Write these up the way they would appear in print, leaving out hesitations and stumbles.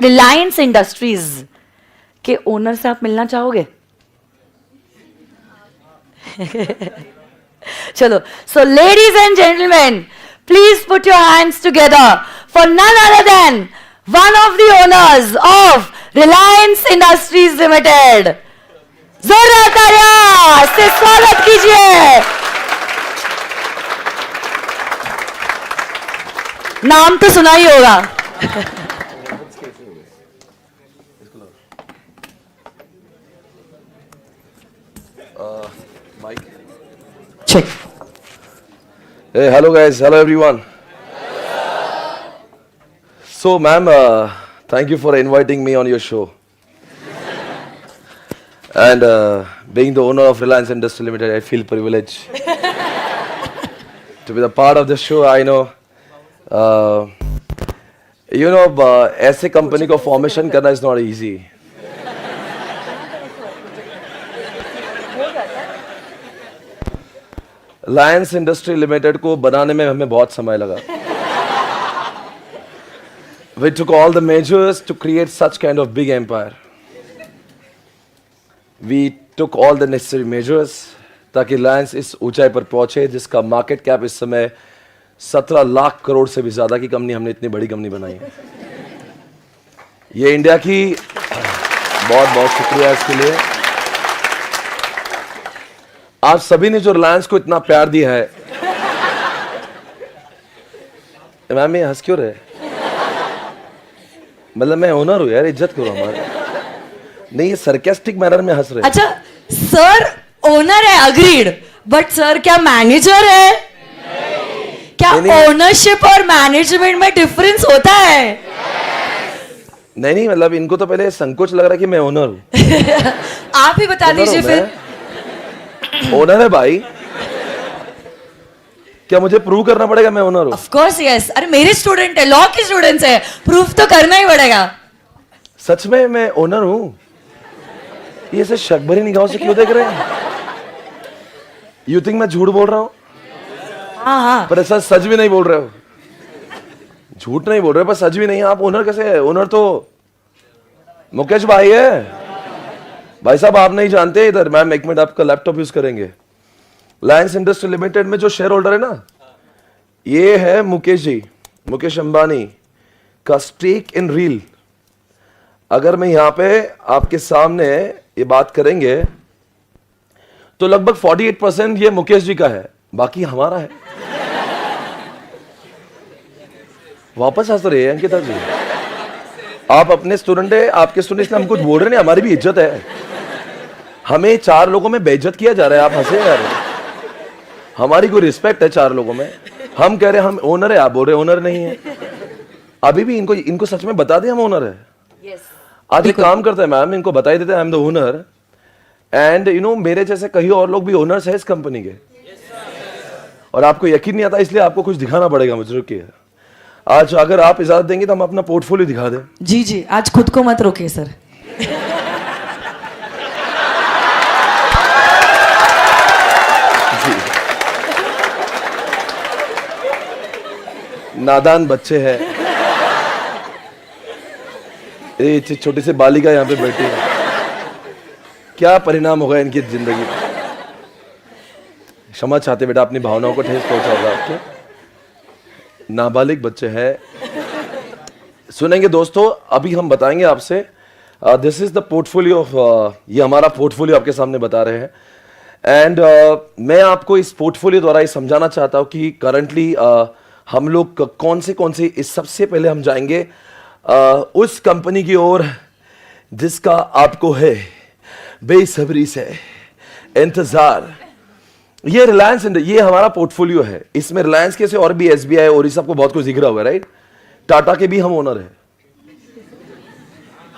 Reliance industries के owner से आप मिलना चाहोगे? चलो, so ladies and gentlemen, please put your hands together for none other than one of the owners of Reliance Industries Limited. जोरदार तालियां से स्वागत कीजिए. नाम तो सुना ही होगा. Check. Hey, hello guys, hello everyone. So, ma'am, thank you for inviting me on your show. And being the owner of Reliance Industries Limited, I feel privileged to be the part of this show. I know, ऐसे company को formation करना is not easy. Reliance Industries Limited को बनाने में हमें बहुत समय लगा. We took all the measures to create such kind of big empire. We took all the necessary measures ताकि Reliance इस ऊंचाई पर पहुंचे जिसका मार्केट कैप इस समय 17 लाख करोड़ से भी ज्यादा की कंपनी, हमने इतनी बड़ी कंपनी बनाई है. ये इंडिया की बहुत बहुत शुक्रिया इसके लिए. आप सभी ने जो रिलायंस को इतना प्यार दिया है. मैम ये हंस क्यों रहे? मतलब मैं ओनर हूं यार, इज्जत करो हमारे. नहीं, ये सरकास्टिक मैनर में हंस रहे. अच्छा सर ओनर है, अग्रीड, बट सर क्या मैनेजर है? क्या ओनरशिप और मैनेजमेंट में डिफरेंस होता है? नहीं, मतलब इनको तो पहले संकोच लग रहा है कि मैं ओनर हूं. आप ही बता दीजिए फिर. ओनर है भाई, क्या मुझे प्रूव करना पड़ेगा मैं ओनर हूं? Of course yes. अरे मेरे स्टूडेंट है, लॉ के स्टूडेंट्स है, प्रूफ तो करना ही पड़ेगा. सच में मैं ओनर हूं? ये ऐसे शक भरी निगाहों से क्यों देख रहे हैं? यू थिंक मैं झूठ बोल रहा हूं? हाँ. पर ऐसा सच भी नहीं बोल रहे हो. झूठ नहीं बोल रहे पर सच भी नहीं. आप ओनर कैसे है? ओनर तो मुकेश भाई है. भाई साहब आप नहीं जानते. इधर मैम एक मिनट, आपका लैपटॉप यूज करेंगे. रिलायंस इंडस्ट्री लिमिटेड में जो शेयर होल्डर है ना, ये है मुकेश जी, मुकेश अंबानी का स्टेक इन रील. अगर मैं यहां पे आपके सामने ये बात करेंगे तो लगभग 48% ये मुकेश जी का है, बाकी हमारा है. वापस हंस रहे हैं अंकिता जी. आप अपने स्टूडेंट है, आपके स्टूडेंट हम कुछ बोल रहे नहीं, हमारी भी इज्जत है. हमें 4 लोगों में बेइज्जत किया जा रहा है. आप हंसे यार. हमारी कोई रिस्पेक्ट है 4 लोगों में. हम कह रहे हैं हम ओनर है, आप बोल रहे ओनर नहीं है. अभी भी इनको सच में बता दें हम ओनर है. yes. आज एक काम करते हैं मैम, इनको बता ही देते हैं आई एम द ओनर. एंड मेरे जैसे कई और लोग भी ओनर्स है इस कंपनी के. और आपको यकीन नहीं आता, इसलिए आपको कुछ दिखाना पड़ेगा मुझे. रुकिए, आज अगर आप इजाजत देंगे तो हम अपना पोर्टफोलियो दिखा दें. जी जी, आज खुद को मत रोकिए सर. नादान बच्चे हैं. ये छोटी सी बालिका यहाँ पे बैठी है. क्या परिणाम होगा इनकी जिंदगी में? क्षमा चाहते बेटा, अपनी भावनाओं को ठेस पहुंचा होगा आपके. नाबालिग बच्चे हैं. सुनेंगे दोस्तों, अभी हम बताएंगे आपसे. This is the portfolio of, ये हमारा पोर्टफोलियो आपके सामने बता रहे हैं. एंड मैं आपको इस पोर्टफोलियो द्वारा ये समझाना चाहता हूँ कि करंटली हम लोग कौन से इस सबसे पहले हम जाएंगे उस कंपनी की ओर जिसका आपको है बेसब्री से इंतजार. ये रिलायंस, ये हमारा पोर्टफोलियो है. इसमें रिलायंस के से और भी एसबीआई और इस सबको बहुत कुछ दिख रहा होगा, राइट? टाटा के भी हम ओनर है.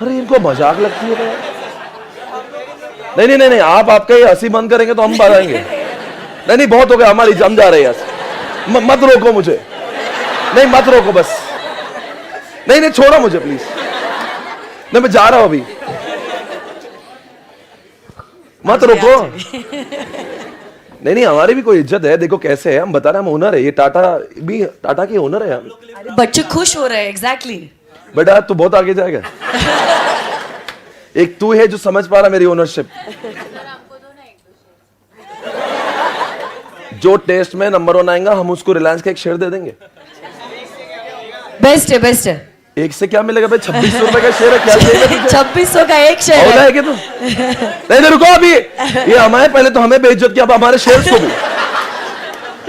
अरे इनको मजाक लगती है क्या? नहीं, आप आपका ये हंसी बंद करेंगे तो हम बताएंगे. नहीं, बहुत हो गया हमारी, जम जा रहे हैं. मत रोको मुझे. नहीं मत रोको बस. नहीं छोड़ो मुझे प्लीज. नहीं मैं जा रहा हूं अभी. मत रोको. नहीं हमारी भी कोई इज्जत है. देखो कैसे है, हम बता रहे हैं हम ओनर है. ये टाटा की ओनर है हम. बच्चे खुश हो रहे हैं. एग्जैक्टली बेटा तू बहुत आगे जाएगा। एक तू है जो समझ पा रहा मेरी ओनरशिप। जो टेस्ट में नंबर 1 आएगा हम उसको रिलायंस का एक शेयर दे देंगे। बेस्ट है, बेस्ट है। एक से क्या मिलेगा भाई? 2600 रुपए का शेयर है, क्या चाहिए तुझे? 2600 का एक शेयर है है। कि तू नहीं रुको अभी, ये हमारे पहले तो हमें बेइज्जत किया, अब हमारे शेयर्स को भी।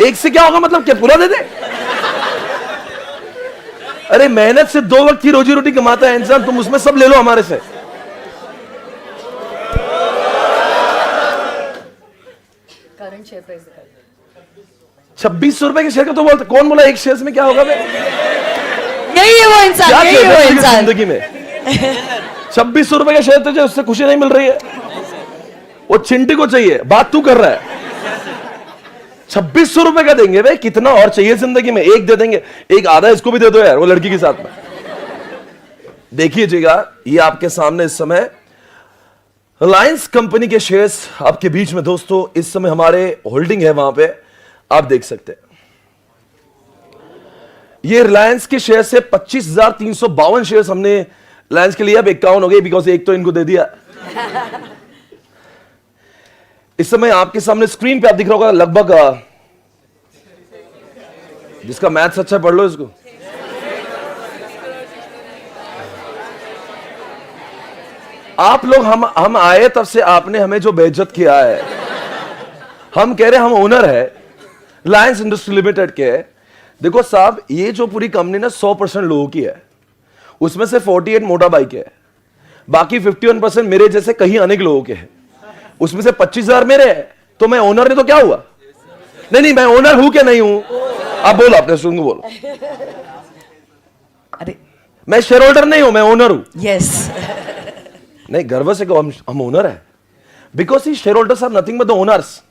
एक से क्या होगा मतलब? क्या पूरा दे दे? अरे मेहनत से 2 वक्त की रोजी रोटी कमाता है इंसान, तुम उसमें सब ले लो हमारे से। करंट शेयर प्राइस 2600 रुपए के शेयर का तो बोलते, कौन बोला एक शेयर में क्या होगा भाई? यही है वो इंसान, क्या यही है वो इंसान। जिंदगी में 2600 रुपए का शेयर तुझे, उससे खुशी नहीं मिल रही है? वो चिंटी को चाहिए, बात तू कर रहा है। 2600 रुपए का देंगे भाई, कितना और चाहिए जिंदगी में? एक दे देंगे, एक आधा इसको भी दे दो यार, वो लड़की के साथ में। देखिएगा ये आपके सामने इस समय रिलायंस कंपनी के शेयर्स आपके बीच में दोस्तों, इस समय हमारे होल्डिंग है वहां पे, आप देख सकते हैं। ये रिलायंस के शेयर से 25,352 शेयर्स हमने रिलायंस के लिए, अब 51 हो गए बिकॉज एक तो इनको दे दिया। इस समय आपके सामने स्क्रीन पे आप दिख रहा होगा लगभग, जिसका मैथ्स अच्छा पढ़ लो इसको, आप लोग हम आए तब से आपने हमें जो बेइज्जत किया है। हम कह रहे हम ओनर है रिलायंस इंडस्ट्री लिमिटेड के। देखो साहब, ये जो पूरी कंपनी ना 100% लोगों की है, उसमें से 48 मोटा बाइक है, बाकी 51% मेरे जैसे कहीं अनेक लोगों के हैं, उसमें से 25,000 मेरे हैं, तो मैं ओनर नहीं तो क्या हुआ? नहीं मैं ओनर हूं क्या नहीं हूं? आप बोलो, अपने सुन को बोलो। अरे मैं शेयर होल्डर नहीं हूं, मैं ओनर हूं। यस नहीं, गर्व से कहो हम ओनर है, because he shareholders are nothing but the owners.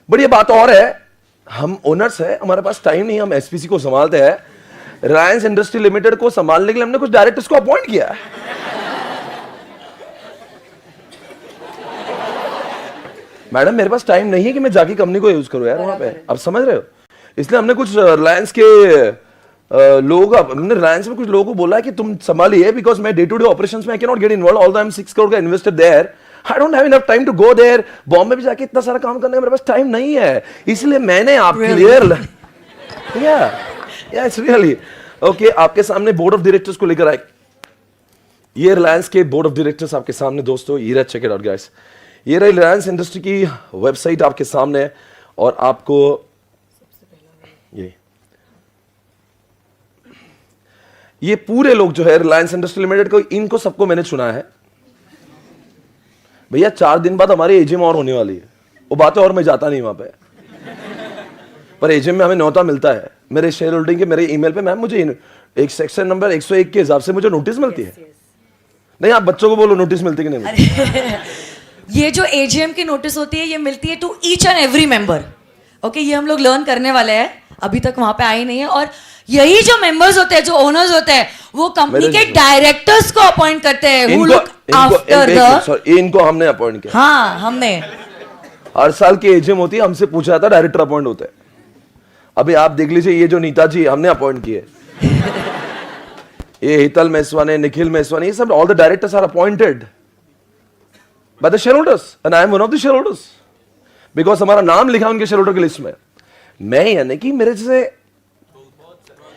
But ये बात और है, हम ओनर्स है, हमारे पास टाइम नहीं, हम एसपीसी को संभालते हैं। रिलायंस इंडस्ट्री लिमिटेड को संभालने के लिए हमने कुछ डायरेक्टर्स को अपॉइंट किया है। मैडम मेरे पास टाइम नहीं है कि मैं जाके कंपनी को यूज करूं यार वहां पे, आप समझ रहे हो? इसलिए हमने कुछ रिलायंस के लोग, हमने रिलायंस में कुछ लोगों को बोला है कि तुम संभालिए, बिकॉज मैं डे टू डे ऑपरेशंस में I cannot get involved, although I am 6 crore का invested there, I don't have enough time to go there. Bombay भी जाके इतना सारा काम करने का मेरे पास टाइम नहीं है, इसलिए मैंने आपके लिए इट्स रियली ओके आपके सामने बोर्ड ऑफ डायरेक्टर्स को लेकर आए। ये रिलायंस के बोर्ड ऑफ डायरेक्टर्स आपके सामने दोस्तों, ये चेक इट आउट गाइस। ये रही रिलायंस इंडस्ट्री की वेबसाइट आपके सामने है, और आपको ये पूरे लोग जो है रिलायंस इंडस्ट्री लिमिटेड को, इनको सबको मैंने चुना है भैया। 4 दिन बाद हमारी एजीएम और होने वाली है, वो बातें और मैं जाता नहीं वहां पे, पर एजीएम में हमें न्योता मिलता है मेरे शेयर होल्डिंग के, मेरे ईमेल पे मैम मुझे एक सेक्शन नंबर 101 के हिसाब से मुझे नोटिस मिलती है। नहीं आप बच्चों को बोलो नोटिस मिलती कि नहीं मिलती? ये जो एजीएम की नोटिस होती है, ये मिलती है to each and every member. Okay, ये हम लोग लर्न करने वाले हैं, अभी तक वहां पे आए नहीं है। और यही जो मेंबर्स होते हैं, जो ओनर्स होते हैं, वो कंपनी के डायरेक्टर्स को अपॉइंट करते हैं, who look after the। इनको हमने अपॉइंट किया। हाँ हमने, हर साल की एजीएम होती है, हमसे पूछा जाता है डायरेक्टर अपॉइंट होते हैं। अभी आप देख लीजिए, ये जो नीता जी हमने अपॉइंट किए, ये हितल मेसवानी, निखिल मेसवानी, ये सब all the directors are appointed by the shareholders, and I am one of the shareholders, because हमारा नाम लिखा उनके शेयर होल्डर की लिस्ट में। मैं यानी कि मेरे जैसे,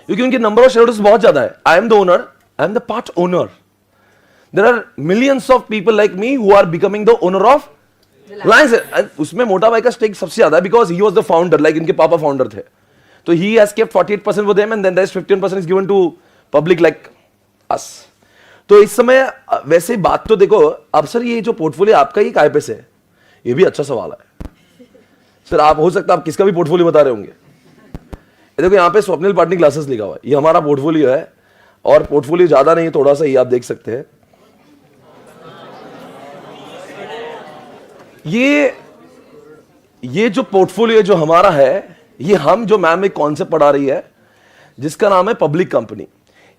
क्योंकि उनके नंबर ऑफ शेयर होल्डर्स बहुत ज्यादा है। I am the owner, I am the part owner, there are millions of people like me who are becoming the owner of Reliance. उसमें मोटा भाई का स्टेक सबसे ज्यादा है, because he was the founder, like इनके पापा फाउंडर थे, तो he has kept 48% for them and then rest 15% is given to public like us. तो इस समय वैसे बात तो देखो, अब सर ये जो पोर्टफोलियो आपका ही काय पे से है, ये भी अच्छा सवाल है सर। आप हो सकता है आप किसका भी पोर्टफोलियो बता रहे होंगे। देखो यहाँ पे स्वप्निल पाटनी ग्लासेस लिखा हुआ है, ये हमारा पोर्टफोलियो है, और पोर्टफोलियो ज्यादा नहीं है, थोड़ा सा ही आप देख सकते हैं। ये जो पोर्टफोलियो जो हमारा है, ये हम जो मैम एक कॉन्सेप्ट पढ़ा रही है जिसका नाम है पब्लिक कंपनी।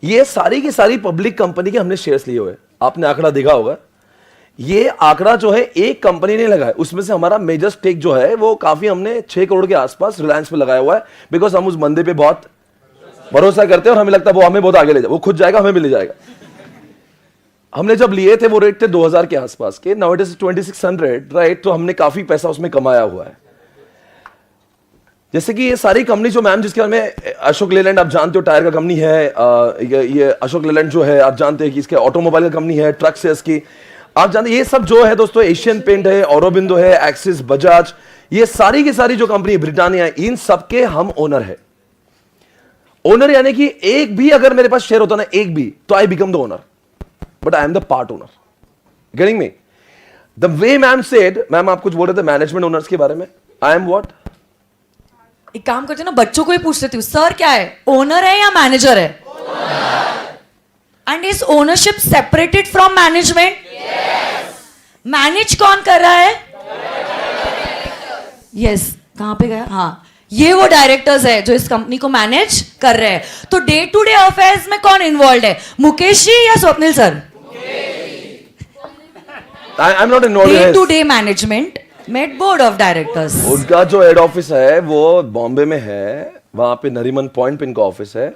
ये सारी की सारी पब्लिक कंपनी के हमने शेयर्स लिए हुए, आपने आंकड़ा देखा होगा। ये आंकड़ा जो है एक कंपनी ने लगाया, उसमें से हमारा मेजर स्टेक जो है वो काफी हमने 6 करोड़ के आसपास रिलायंस पे लगाया हुआ है, बिकॉज हम उस बंदे पे बहुत भरोसा करते हैं और हमें लगता है वो हमें बहुत आगे ले जाए, वो खुद जाएगा हमें भी ले जाएगा। हमने जब लिए थे वो रेट थे 2000 के आसपास के, नाउ इट इज 2600, राइट? तो हमने काफी पैसा उसमें कमाया हुआ है। जैसे कि ये सारी कंपनी जो मैम जिसके बारे में अशोक लेलैंड आप जानते हो, टायर का कंपनी है, ये अशोक लेलैंड जो है आप जानते हैं कि इसके ऑटोमोबाइल का कंपनी है, ट्रक से इसकी आप जानते, ये सब जो है दोस्तों, एशियन पेंट है, औरोबिंदो है, एक्सिस, बजाज, ये सारी की सारी जो कंपनी ब्रिटानिया है, इन सबके हम ओनर है। ओनर यानी कि एक भी अगर मेरे पास शेयर होता ना, एक भी, तो I become the owner, but I am the part owner. Getting me? The way ma'am said, ma'am आप कुछ बोल रहे थे मैनेजमेंट ओनर्स के बारे में, आई एम व्हाट? एक काम करते ना, बच्चों को ही पूछ लेती हूँ, सर क्या है, ओनर है या मैनेजर है? And is ownership separated from management? Manage कौन कर रहा है? यस, कहां पे गया? हाँ, ये वो डायरेक्टर्स है जो इस कंपनी को मैनेज कर रहे हैं। तो डे टू डे अफेयर्स में कौन इन्वॉल्व है, मुकेश जी या Swapnil sir? I am not involve. Day to day management made board of directors. उनका जो हेड ऑफिस है वो बॉम्बे में है, वहां पे नरीमन पॉइंट पे इनका ऑफिस है,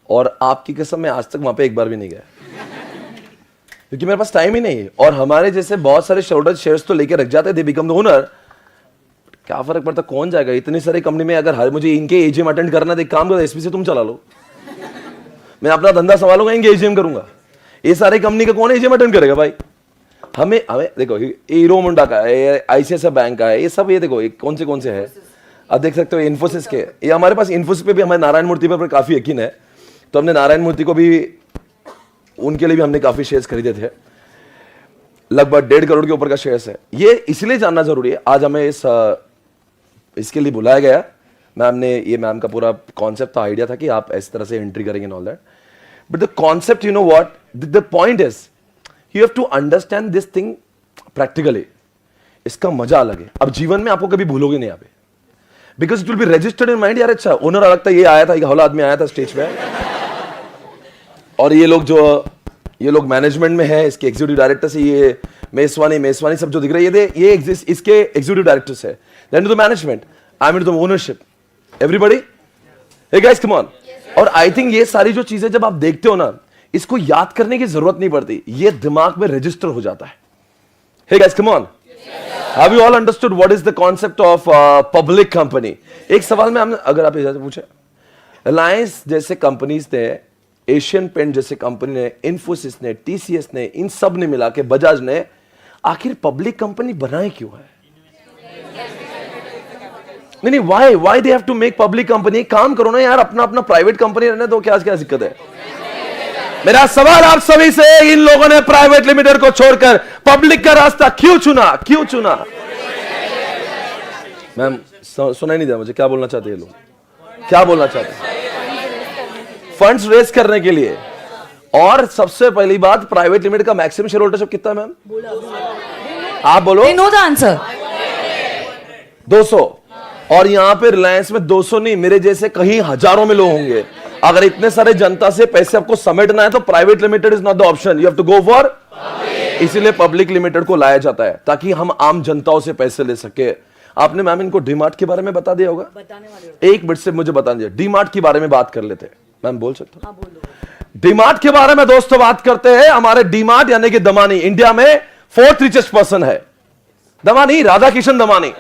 और आपकी कसम मैं आज तक वहां पे एक बार भी नहीं गया क्योंकि मेरे पास टाइम ही नहीं है। और हमारे जैसे बहुत सारे शेयरहोल्डर शेयर्स तो लेके रख जाते थे, बिकम द ओनर, क्या फर्क पड़ता, कौन जाएगा इतनी सारी कंपनी में? अगर हर मुझे इनके एजीएम अटेंड करना है, एक काम करो, एसपी से तुम चला लो, मैं अपना धंधा संभालूंगा, इनके एजीएम करूंगा। ये सारी कंपनी का कौन एजीएम अटेंड करेगा भाई? हमें हमें देखो, हीरो मुंडा का है, आईसीआईसीआई बैंक का है, ये सब, ये देखो कौन से है, आप देख सकते हो इन्फोसिस के। ये हमारे पास इन्फोसिस पे भी हमारे नारायण मूर्ति पर काफी यकीन है, तो हमने नारायण मूर्ति को भी, उनके लिए भी हमने काफी शेयर्स खरीदे थे, लगभग 1.5 करोड़ के ऊपर का शेयर्स है। ये इसलिए जानना जरूरी है, आज हमें इसके लिए बुलाया गया। मैम ने, ये मैम का पूरा कॉन्सेप्ट था, आइडिया था कि आप इस तरह से एंट्री करेंगे and all that, but the concept, you know what, the point is you have to understand this thing practically. इसका मजा अलग है, अब जीवन में आपको कभी भूलोगे नहीं यहाँ पे, because it will be registered in mind. यार अच्छा, ओनर अलग था, ये आया था, एक हौला आदमी आया था स्टेज पे, और ये लोग मैनेजमेंट में है, इसके एग्जीक्यूटिव डायरेक्टर से, ये मेसवानी सब जो दिख रहा है, ये इसके एग्जीक्यूटिव डायरेक्टर्स है। Then to the management, I am to the ownership, everybody, hey guys come on. और आई थिंक ये सारी जो चीजें जब आप देखते हो ना, इसको याद करने की जरूरत नहीं पड़ती, ये दिमाग में रजिस्टर हो जाता है। Hey guys come on, have you all understood what is the concept of public company? एक सवाल में हमने, अगर आप इजाजत पूछे, रिलायंस जैसे कंपनीज ने, एशियन पेंट जैसे कंपनी ने, इन्फोसिस ने, टीसीएस ने, इन सब ने मिला के, बजाज ने, आखिर पब्लिक कंपनी बनाए क्यों है? नहीं, why they have to make public company? काम करो ना यार, अपना प्राइवेट कंपनी रहने दो, क्या दिक्कत है? मेरा सवाल आप सभी से, इन लोगों ने प्राइवेट लिमिटेड को छोड़कर पब्लिक का रास्ता क्यों चुना? मैम सुना ही नहीं दिया मुझे, क्या बोलना चाहते हैं लोग, क्या बोलना चाहते हैं? फंड्स रेज करने के लिए। और सबसे पहली बात, प्राइवेट लिमिटेड का मैक्सिमम शेयर होल्डरशिप कितना है मैम? आप बोलो। Know the answer. 200। और यहां पे रिलायंस में 200 नहीं, मेरे जैसे कहीं हजारों में लोग होंगे। अगर इतने सारे जनता से पैसे आपको समेटना है तो private limited is not the option, you have to go for. इसीलिए पब्लिक लिमिटेड को लाया जाता है ताकि हम आम जनताओं से पैसे ले सके। आपने मैम इनको डीमार्ट के बारे में बता दिया होगा, एक मिनट से मुझे बता दीजिए, डीमार्ट के बारे में बात कर लेते हैं। मैम बोल सकते हो? डीमार्ट के बारे में दोस्तों बात करते हैं। हमारे डीमार्ट यानी कि दमानी इंडिया में 4th रिचेस्ट पर्सन है। दमानी, राधा किशन दमानी।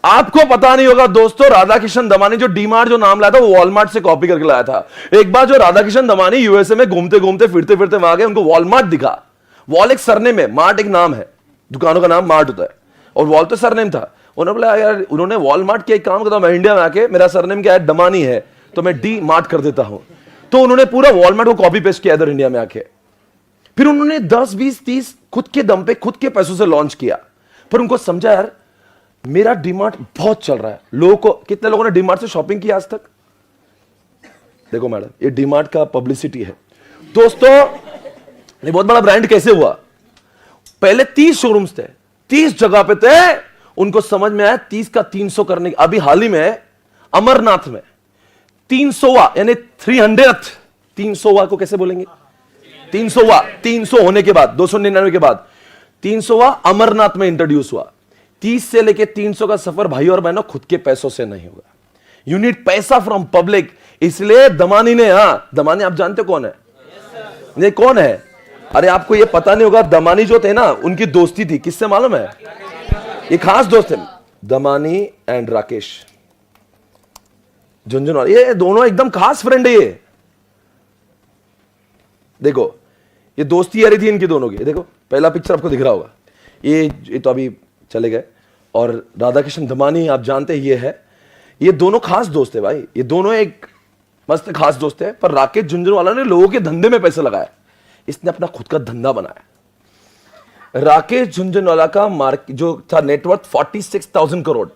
आपको पता नहीं होगा दोस्तों, राधा किशन दमानी जो डीमार्ट जो नाम लाया था वो वॉलमार्ट से कॉपी करके लाया था। एक बार जो राधा किशन दमानी यूएसए में घूमते घूमते फिरते फिरते वहां गए, उनको वॉलमार्ट दिखा। वॉल एक सरनेम है, मार्ट एक नाम है, दुकानों का नाम मार्ट होता है, और वॉल तो सरनेम था। उन्होंने बोला यार, उन्होंने वॉलमार्ट के एक काम करता, मैं इंडिया में आके मेरा सरनेम क्या है, दमानी है, तो मैं डी मार्ट कर देता हूं। तो उन्होंने पूरा वॉलमार्ट को कॉपी पेस्ट किया इधर इंडिया में आके। फिर उन्होंने 10, 20, 30 खुद के दम पे, खुद के पैसों से लॉन्च किया। पर उनको समझा यार मेरा डीमार्ट बहुत चल रहा है, लोगों को, कितने लोगों ने डीमार्ट से शॉपिंग की आज तक? देखो मैडम, ये डीमार्ट का पब्लिसिटी है दोस्तों। ये बहुत बड़ा ब्रांड कैसे हुआ? पहले 30 शोरूम्स थे, 30 जगह पे थे। उनको समझ में आया 30 का 300 करने। अभी हाल ही में अमरनाथ में 300वां यानी 300th, 300वां को कैसे बोलेंगे? 300 होने के बाद, 299 के बाद 300वां अमरनाथ में इंट्रोड्यूस हुआ। 30 से लेके 300 का सफर भाई और बहनों खुद के पैसों से नहीं होगा। यू नीड पैसा फ्रॉम पब्लिक। इसलिए दमानी ने, हाँ दमानी आप जानते हो कौन है? नहीं कौन है? अरे आपको ये पता नहीं होगा, दमानी जो थे ना उनकी दोस्ती थी, किससे मालूम है? ये खास दोस्त है, दमानी एंड राकेश झुंझुनवाला, ये दोनों एकदम खास फ्रेंड है। ये देखो ये दोस्ती यारी थी इनकी दोनों की। देखो पहला पिक्चर आपको दिख रहा होगा, ये तो अभी चले गए। और राधा कृष्ण दमानी आप जानते हैं ये है, ये दोनों खास दोस्त है भाई, ये दोनों एक मस्त खास दोस्त है। पर राकेश झुंझुनवाला ने लोगों के धंधे में पैसा लगाया, इसने अपना खुद का धंधा बनाया। राकेश झुंझुनवाला का मार्केट जो था नेटवर्थ 46,000 करोड़,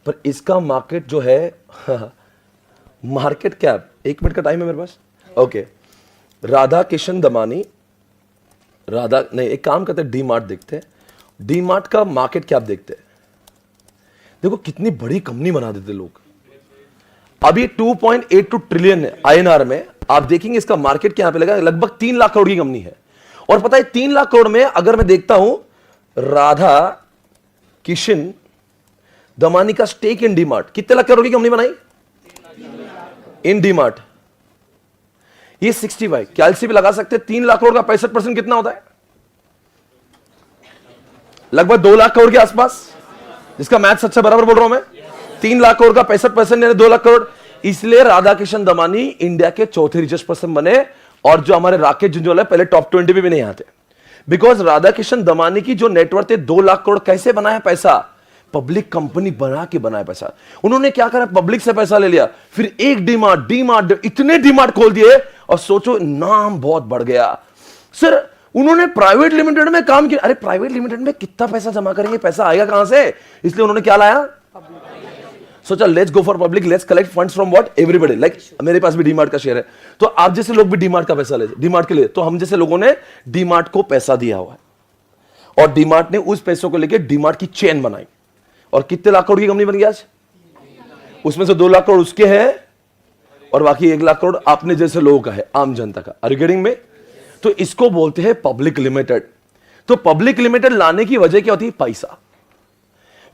पर इसका मार्केट जो है मार्केट कैप, 1 मिनट का टाइम है मेरे पास, ओके। राधा किशन दमानी, राधा नहीं, एक काम करते हैं डी मार्ट देखते हैं, डी मार्ट का मार्केट कैप देखते हैं। देखो कितनी बड़ी कंपनी बना देते लोग। अभी 2.82 ट्रिलियन INR में आप देखेंगे इसका मार्केट क्या पे लगा, लगभग 3 लाख करोड़ की कंपनी है। और पता है 3 लाख करोड़ में अगर मैं देखता हूं राधा किशन दमानी का स्टेक इन डी मार्ट, कितने लाख करोड़ की कंपनी बनाई इन डी मार्ट? ये 65 कैलसी भी लगा सकते हैं। 3 लाख करोड़ का 65% कितना होता है? लगभग 2 लाख करोड़ के आसपास, जिसका मैथ्स अच्छा बराबर बोल रहा हूं मैं। 3 लाख करोड़ का 65% यानी 2 लाख करोड़। इसलिए राधा किशन दमानी इंडिया के चौथे रिचेस्ट पर्सन बने, और जो हमारे राकेश झुंझुनवाला पहले टॉप 20 भी नहीं आते। बिकॉज राधा किशन दमानी की जो नेटवर्थ है 2 लाख करोड़, कैसे बनाया पैसा? पब्लिक कंपनी बना के बनाया पैसा। उन्होंने क्या करा, पब्लिक से पैसा ले लिया, फिर एक डी-मार्ट इतने डी-मार्ट खोल दिए, और सोचो नाम बहुत बढ़ गया। सर उन्होंने प्राइवेट लिमिटेड में काम किया। अरे प्राइवेट लिमिटेड में कितना पैसा जमा करेंगे, पैसा आएगा कहां से? इसलिए उन्होंने क्या लाया, सोचा let's go for public, let's collect funds from what, everybody. Like मेरे पास भी डी-मार्ट का शेयर है, तो आप जैसे लोग भी डी-मार्ट का पैसा ले, डी-मार्ट के लिए, तो हम जैसे लोगों ने डी-मार्ट को पैसा दिया हुआ है, और डी-मार्ट ने उस पैसों को लेकर डी-मार्ट की चेन बनाई, और कितने लाख करोड़ की कंपनी बन गई आज? उसमें से 2 लाख करोड़ उसके हैं, और बाकी 1 लाख करोड़ आपने जैसे लोगों का है, आम जनता का। आर यू गेटिंग में? तो इसको बोलते हैं पब्लिक लिमिटेड। तो पब्लिक लिमिटेड लाने की वजह क्या होती है? पैसा।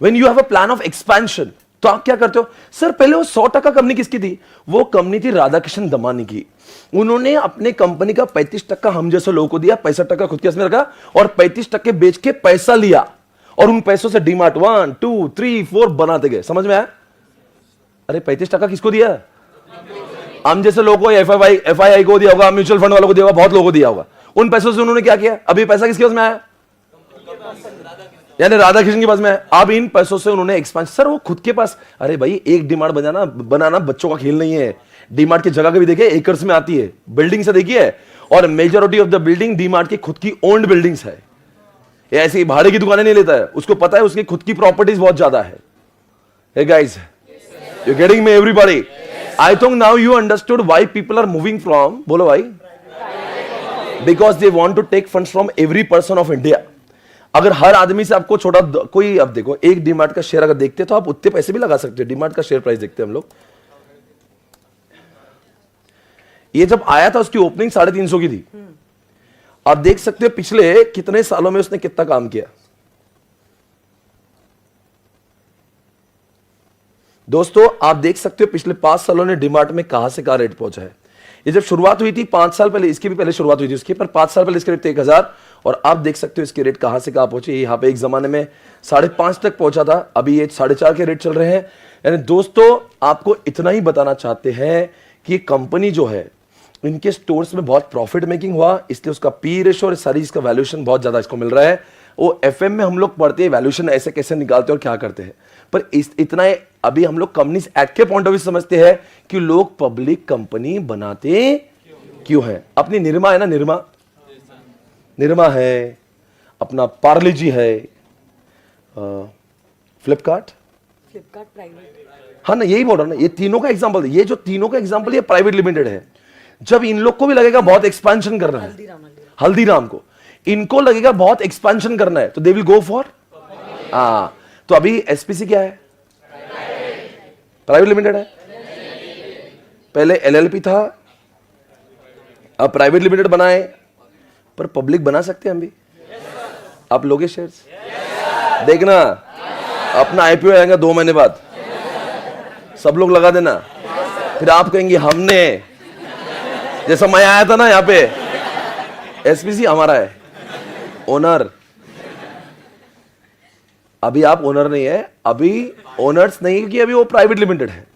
When you have a plan of expansion, तो आप क्या करते हो? सर पहले वो 100% कंपनी किसकी थी? वो कंपनी थी राधा किशन दमानी की। उन्होंने अपने कंपनी का 35% हम जैसे लोगों को दिया, 65% खुद के इसमें रखा, और 35% बेच के पैसा लिया, और उन पैसों से डी-मार्ट 1, 2, 3, 4 बनाते गए। समझ में आया? अरे 35% किसको दिया? हम जैसे लोगों को, FII को दिया होगा, म्यूचुअल फंड वालों को दिया होगा, बहुत लोगों को दिया होगा। उन पैसों से उन्होंने क्या किया? अभी पैसा किसके पास में आया? यानी राधा कृष्ण के पास में है। अब इन पैसों से उन्होंने एक्सपेंशन, सर वो खुद के पास, अरे भाई एक डी-मार्ट बनाना बच्चों का खेल नहीं है। डी-मार्ट की जगह भी देखिए एकर्स में आती है, बिल्डिंग से देखिए, और majority of the building D-Mart की खुद की ओन्ड बिल्डिंग्स है। ये ऐसी भाड़े की दुकानें नहीं लेता है, उसको पता है उसकी खुद की प्रॉपर्टीज बहुत ज्यादा है। Hey guys, you're getting me everybody? I think now you understood why people are moving from, बोलो भाई, because they want to take funds from every person of India. अगर हर आदमी से आपको छोटा कोई, अब देखो एक डी-मार्ट का शेयर अगर देखते तो आप उतने पैसे भी लगा सकते हो। डी-मार्ट का शेयर प्राइस देखते हैं हम लोग, ये जब आया था उसकी ओपनिंग 350 की थी। आप देख सकते हो पिछले कितने सालों में उसने कितना काम किया। दोस्तों आप देख सकते हो पिछले 5 सालों ने डी-मार्ट में कहां से कहां रेट पहुंचा है। ये जब शुरुआत हुई थी 5 साल पहले, इसकी भी पहले शुरुआत हुई थी उसकी, पर 5 साल पहले इसके रेट थे 1000, और आप देख सकते हो इसके रेट कहां से कहां पहुंचे। यहाँ पे एक जमाने में 5.5 तक पहुंचा था, अभी ये 4.5 के रेट चल रहे हैं। यानी दोस्तों आपको इतना ही बताना चाहते हैं कि कंपनी जो है इनके स्टोर्स में बहुत प्रॉफिट मेकिंग हुआ, इसलिए उसका पी रेशो और सारी इसका वैल्यूएशन बहुत ज्यादा इसको मिल रहा है। वो एफएम में हम लोग पढ़ते हैं वैल्यूएशन ऐसे कैसे निकालते हैं और क्या करते हैं, पर इतना अभी हम लोग कंपनीज एक्ट के पॉइंट ऑफ व्यू समझते हैं कि लोग पब्लिक कंपनी बनाते क्यों हैं। अपनी निरमा है ना, निरमा है, अपना पार्ले जी है, फ्लिपकार्ट प्राइवेट, हाँ ना, यही बोल रहा ना, ये तीनों का एग्जांपल, ये जो तीनों का एग्जांपल ये प्राइवेट लिमिटेड है। जब इन लोग को भी लगेगा बहुत एक्सपेंशन करना है, हल्दीराम को इनको लगेगा बहुत एक्सपेंशन करना है, तो दे विल गो फॉर, तो अभी एसपीसी क्या है? प्राइवेट लिमिटेड है। पहले एलएलपी था, अब प्राइवेट लिमिटेड बनाए, पर पब्लिक बना सकते हैं हम भी। आप लोगे शेयर्स, देखना अपना आईपीओ आएगा 2 महीने बाद, सब लोग लगा देना, फिर आप कहेंगे हमने, जैसा मैं आया था ना यहाँ पे, एसपीसी हमारा है, ओनर। अभी आप ओनर नहीं है, अभी ओनर्स नहीं, क्योंकि अभी वो प्राइवेट लिमिटेड है।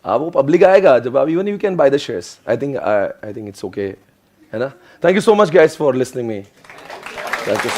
अब वो पब्लिक आएगा जब आप even you can by the shares. I think it's okay, है ना। Thank you so much guys for listening me. Thank you.